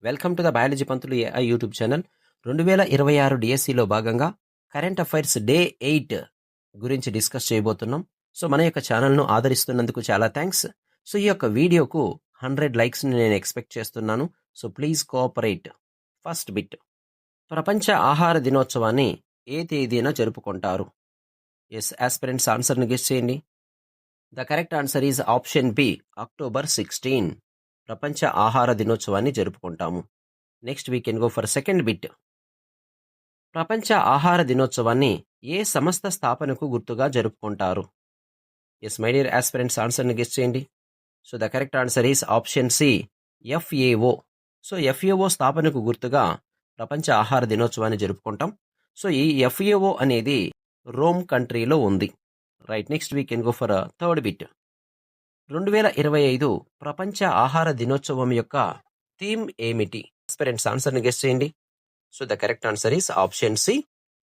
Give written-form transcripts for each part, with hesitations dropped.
Welcome to the biology Pantulu AI YouTube channel. 2026 డిఎస్సిలో భాగంగా current affairs day 8 గురించి discuss చేయబోతున్నాం. సో మన యొక్క ఛానల్ను ఆదరిస్తున్నందుకు చాలా థ్యాంక్స్. సో ఈ యొక్క వీడియోకు 100 లైక్స్ని నేను ఎక్స్పెక్ట్ చేస్తున్నాను. So please cooperate. First bit, ప్రపంచ ఆహార దినోత్సవాన్ని ఏ తేదీన జరుపుకుంటారు? ఎస్ ఆస్పిరెంట్స్ ఆన్సర్ని గెస్ చేయండి. The correct answer is option B, October 16 ప్రపంచ ఆహార దినోత్సవాన్ని జరుపుకుంటాము. Next we can go for second bit. ప్రపంచ ఆహార దినోత్సవాన్ని ఏ సంస్థ స్థాపనకు గుర్తుగా జరుపుకుంటారు? ఎస్ మై డియర్ ఆస్పిరెంట్స్ ఆన్సర్ని గెస్ చేయండి. So the correct answer is option C, FAO. So FAO స్థాపనకు గుర్తుగా ప్రపంచ ఆహార దినోత్సవాన్ని జరుపుకుంటాం. సో ఈ ఎఫ్ఏఓ అనేది రోమ్ కంట్రీలో ఉంది. Right, next we can go for third bit. 2025 ప్రపంచ ఆహార దినోత్సవం యొక్క థీమ్ ఏమిటి? ఆస్పిరెంట్స్ ఆన్సర్ని గెస్ చేయండి. So the correct answer is option C,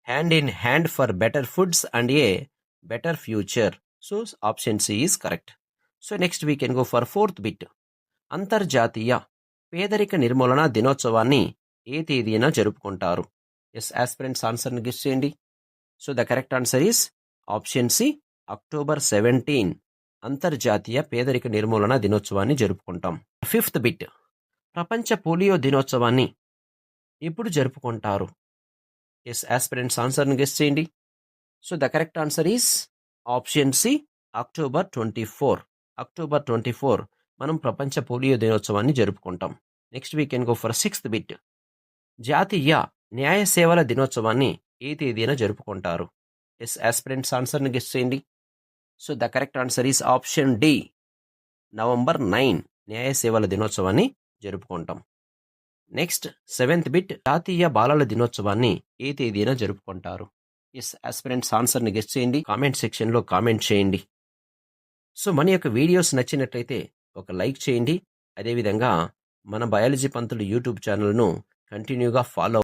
hand in hand for better foods and a better future. So option C is correct. So next we can go for fourth bit. అంతర్జాతీయ పేదరిక నిర్మూలన దినోత్సవాన్ని ఏ తేదీన జరుపుకుంటారు? Yes aspirants ఆన్సర్ని guess చేయండి. So the correct answer is option C, October 17 అంతర్జాతీయ పేదరిక నిర్మూలన దినోత్సవాన్ని జరుపుకుంటాం. ఫిఫ్త్ బిట్, ప్రపంచ పోలియో దినోత్సవాన్ని ఎప్పుడు జరుపుకుంటారు? ఎస్ ఆస్పిరెంట్స్ ఆన్సర్ని గెస్ చేయండి. So the correct answer is option C, October 24. October 24 మనం ప్రపంచ పోలియో దినోత్సవాన్ని జరుపుకుంటాం. Next we can go for sixth bit. జాతీయ న్యాయ సేవల దినోత్సవాన్ని ఏ తేదీన జరుపుకుంటారు? ఎస్ ఆస్పిరెంట్స్ ఆన్సర్ని గెస్ చేయండి. So the correct answer is option D, November 9 న్యాయ సేవల దినోత్సవాన్ని జరుపుకుంటాం. నెక్స్ట్ సెవెంత్ బిట్, జాతీయ బాలల దినోత్సవాన్ని ఏ తేదీన జరుపుకుంటారు? ఎస్ ఆస్పిరెంట్స్ ఆన్సర్ని గెస్ చేయండి. కామెంట్ సెక్షన్లో కామెంట్ చేయండి. సో మన యొక్క వీడియోస్ నచ్చినట్లయితే ఒక లైక్ చేయండి. అదేవిధంగా మన బయాలజీ పంతులు యూట్యూబ్ ఛానల్ను కంటిన్యూగా ఫాలో